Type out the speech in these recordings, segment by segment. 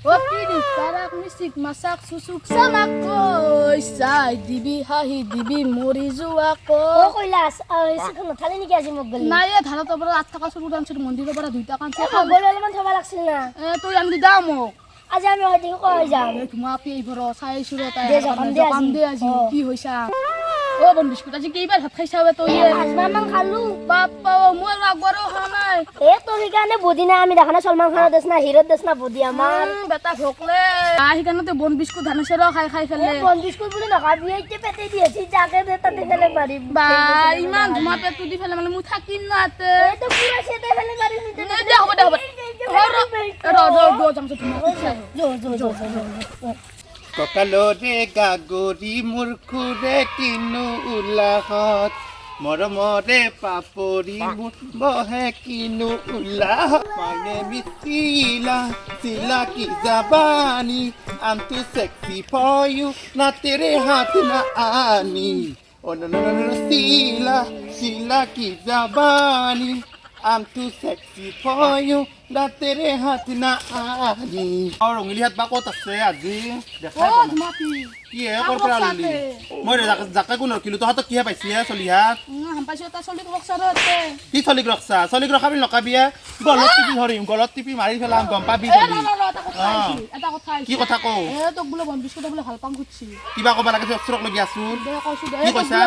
Kini tarak misik masak susuk sama koi sai dibi hahi dibi mori juako Kailash সিখন নথালে নেকি আজি মোক গলি নাই ধানত পৰা 8 টাকা চুৰু দাম চুৰু মন্দিৰৰ পৰা 2 টাকা আছে খাবলৈ অলপমান থবা লাগছিল না তুই আনি দাও মোক আজি আমি হয়তো কৈ যাম ধুমা পি এইবৰ চাই চুৰু তাই দে যাম দে আজি কি হৈছা বন বিস্কুট আজি কেইবাৰ ভাত খাইছা তই পাঁচবাৰ মান খালো বাপ্পা মই লাগবৰো খা নাই তোৰ সেইকাৰণে বদিনা আমি দেখানা সলমান খানৰ দেশ না হিৰত দেশ না বদি আমাৰ বেটা ভোকলে সেইকাৰণে বন বিস্কুট ধান চেৰ খাই খাই ফেলে বন বিস্কুট বুলি নখাবি এইতে পেটে দিয়েছি যাকে দে তাতে ফেলে পাৰিম বা ইমান ধুমা পেটটো দি ফেলে মানে মই থাকিম না তে এইটো পুৰা সেতে ফেলে পাৰিম দে হ'ব দে হ'ব ৰ যাম ককালৰে গাগৰি মূৰ্খুৰে কিনো উলাহত মৰমৰে পাপৰি মোৰ বহে কিনো উলাহত মানে মিছিলা চিলা কি জাবানি আনটো সেক্সি ফৰ ইউ না তেৰে হাত না আনি অ ন চিলা চিলা কি Jawaani I'm too sexy for you, na tere hat na ani. Aur Rongili hat bakot ase আজি দেখা কি হে কৰ পৰা ললি মই জাকা কোনৰ কিলো তহত কি হে পাইছি হে চলি হাত হাম পাইছো তা চলি ৰখছাৰতে কি চলি ৰখছা বুলি নকাবিয়া গলত টিপি ধৰিম গলত টিপি মাৰি ফেলাম গম পাবি চলি এটা কথা কি কথা কও তোক বোলে বন বিস্কুট বোলে ভাল পাং খুচি কিবা কবা লাগে অক্ষৰক লাগি আছো দে কৈছো দে কি কৈছা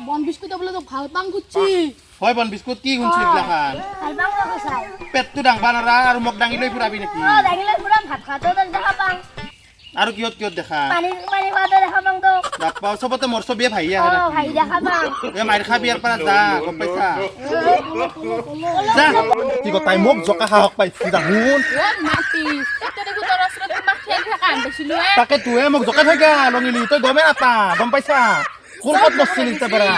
বন বিস্কুট বোলে তোক ভাল পাং খুচি হয় বন বিস্কুট কি গুনছি লাগা খালবাং কৈছাই পেটটো ডাংবা নৰা আৰু মোক ডাঙি লৈ ফুৰাবি নেকি দাগিলে পুৰা ভাত খাতো দেখা পাং আৰু কিয়ত দেখা পানী খাওঁতে দেখা পাং তো বাপ্পা চবতে মোৰ ছবিয়ে ভাই আহে ভাই দেখা পাং এ মাইৰ খাবি ইয়াৰ পৰা যা গম পাইছা যা কি কথাই মোক জকা সাহস পাইছি দাহুন মাটি ততে গো তৰছৰত তোমাক খেল থাকা আনছিলো তাকে তুহে মোক জকা থাকা লঙিলি তই গমে নাপা গম পাইছা কোনকত বসছিলি তবৰা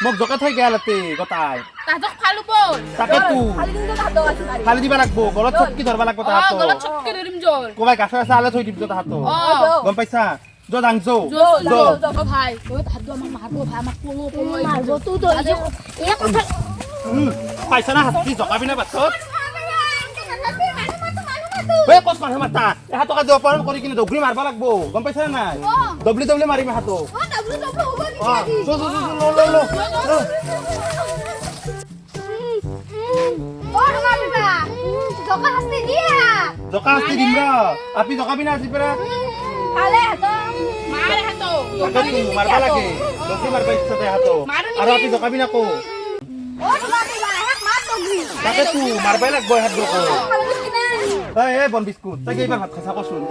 মোক জকা থাই গেলতে গতাই তাজক ফালু বল তাকে তু খালি কিন্তু তাতো আছে মারি খালি দিবা লাগবো গলত চটকি ধরবা লাগবো তাহাতো গলত চটকি ধরিম জল কোবাই গাছে গাছে আলে থৈ দিব তাহাতো গম পাইছা যো দাংজো ভাই ওই তাহাতো আমাক মারবো ভাই আমাক পলো মারবো তুই তো এই কথা পাইছা না হাতি জকাবি না বাছত ওই কস মারহে মাতা এহাতো কাজ অপহরণ কৰি কিনে দগৰি মারবা লাগবো গম পাইছা না নাই ডবলি ডবলি মারিম হাতো লো জকা হাসতে দিয়া জকা হাসতে দিম রা আপনি জকাবি না আজি পরা খালে হাতো মারে হাতো তাকে তু মারবা লাগে দগৰি মাৰবা ইচ্ছাতে হাতো আৰু আপনি জকাবি না কো তাকে তু মাৰবাই লাগবো হাত দকো এই বন বিস্কুট তাকে এইবাৰ ভাত খাইছা কচোন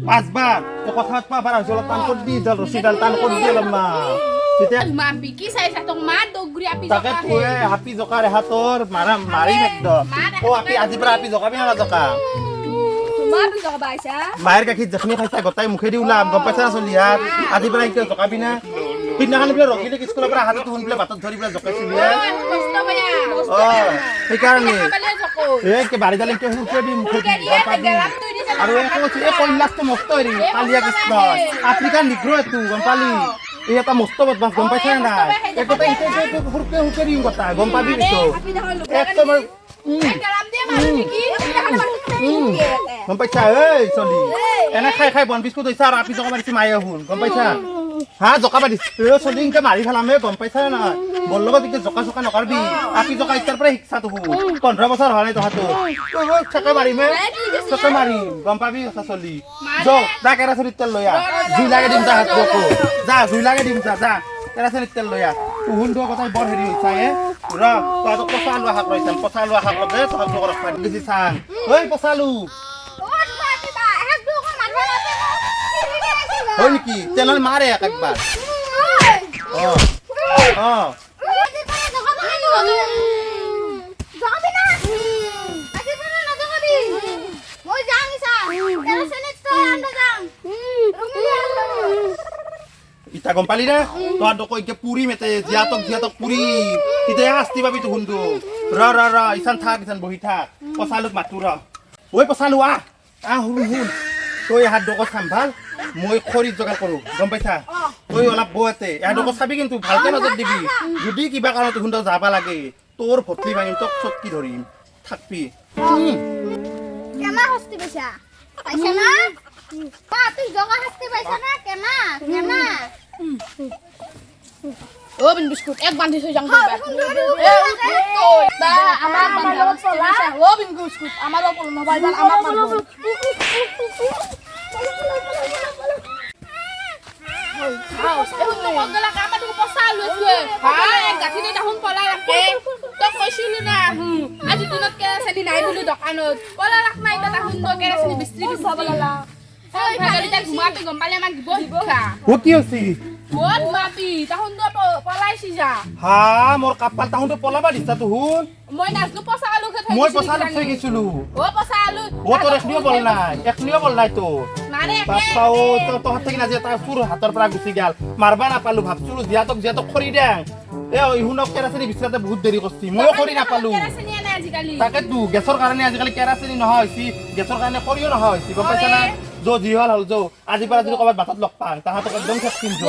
পাঁচবাৰ তো কথাত পাবাৰ হৈছে অলপ টান কৰি দি জাল ৰছীডাল টান কৰি দি অলপ মা তেতিয়া মা বিকি চাইছা তোক মা দগৰি আপি তাকে তুৱে হাপি জকাৰ হাতৰ মাৰিম একদম অ আপি আজিৰ পৰা আপি জকাবি না জকা মা বি জকাবাইছা মায়েৰ গাখীৰ যখনি খাইছা গটাই মুখেদি ওলাম গম পাইছা না চলি হাত আজিৰ পৰা এতিয়া জকাবি না সিদিনাখন বোলে ৰঙিলি স্কুলৰ পৰা হাতত শুন বোলে বাটত ধৰি বোলে জকাইছিলি সেইকাৰণে এই বাৰী দালে হুকিয়াবি মুখেদি গম পাবি আৰু এই কৈলাসটো মস্ত হেৰি কালিয়া কৃষ্ণ আফ্ৰিকান নিগ্ৰো এইটো গম পালি এই এটা মস্ত বদমাছ গম পাইছা নাই একোটা হুকে দিম কথা গম পাবি পিছত একদম গম পাইছা এই চলি এনে খাই খাই বন বিস্কুট হৈছা আৰু আপি জকা মাৰিছে মায়ে শুন গম পাইছা হা জকা মাৰিছ চলি ইনকে মাৰি ফেলামে গম পাইছা নহয় মোৰ লগত এতিয়া জকা চকা নকৰবি আপি জকা ইত্যাৰ পৰা শিক্ষা তো 15 বছৰ হোৱা নাই তহাতো চকা মাৰিমে চকা মাৰিম গম পাবি কথা চলি যা কেৰা চলিত তেল লৈ আহ জুই লাগে দিম যা হাত দকো যা জুই লাগে দিম যা কেৰা চলিত তেল লৈ আহ উহুন দোৱা কথাই বৰ হেৰি হৈছা হে ৰ তহঁতক পচা লোৱা শাক লৈছাম পচা লোৱা শাক লগে তহঁতক ৰখা দিছি চাং ঐ পচালু হয় নেকি তেনেহ'লে মাৰে একবাৰ ইতা গম পালি না তহঁতক এতিয়া পুৰি মেতে জিয়াতক পুৰি তেতিয়া শাস্তি পাবি তো শুনটো ৰ ইচান থাক ইচান বহি থাক পচালুক মাতো ৰ ঐ পচালু আহ শুন তই হাত দকত চাম্ভাল মই খৰিত যোগাৰ কৰো গম পাইছা তই অলপ বয়াতে এডক চাবি কিন্তু ভালকে নজৰ দিবি যদি কিবা কাৰণত হুন্দ যাবা লাগে তোৰ ভটলি ভাঙিম তোক চটকি ধৰিম থাকবি কেমা হস্তি বেছা পাইছা না মা তুই জগা হাসতে পাইছা না কেনা কেনা ও বিন বিস্কুট এক বান্ধি থৈ যাম এ তা আমার বান্ধা ও বিন বিস্কুট আমার ওপর নবাই বাল আমার বান্ধব এখন তো বগলা কামাটো পচা লৈছে হ্যাঁ এক গাঠি দে দেখোন পলা ৰাখে তই কৈছিলি না আজি দিনত কেৰাচিনি নাই বুলি দোকানত পলা ৰাখ নাই তই দেখোন তই কেৰাচিনি বিস্ত্ৰি বিচাবলা এই ভাগলিটা ঘুমাতে গম পালে আমাক দিব শিক্ষা ও কি হসি বল মাপি তখন তো পলাইছি যা হা মোর কাপাল তাহুন পলাবা দিছা তো হুন মই নাজনো পচা আলু খাই মই পছাল থৈ গেছিলো ও পচা আলু ও তোর একনিও বল নাই তো মানে বাপ্পা ও তো হাত থেকে না যে তার পুরো হাতৰ পৰা গুচি গেল মাৰবা নাপালো ভাবছিলো জিয়াতক খৰি দেং এ ইহুনক কেৰাচিনি বিচাৰতে বহুত দেৰি কৰছি ময়ো খৰি নাপালো কেৰাচিনি নাই আজিকালি তাকেতো গেছৰ কাৰণে আজিকালি কেৰাচিনি নহয় হৈছি গেছৰ কাৰণে খৰিও নহয় হৈছি গম পাইছা না যি হল হল আজি পৰা যদি ক'ৰবাত বাটত লগ পাওঁ তাহাঁতক একদম ঠেক কিন যো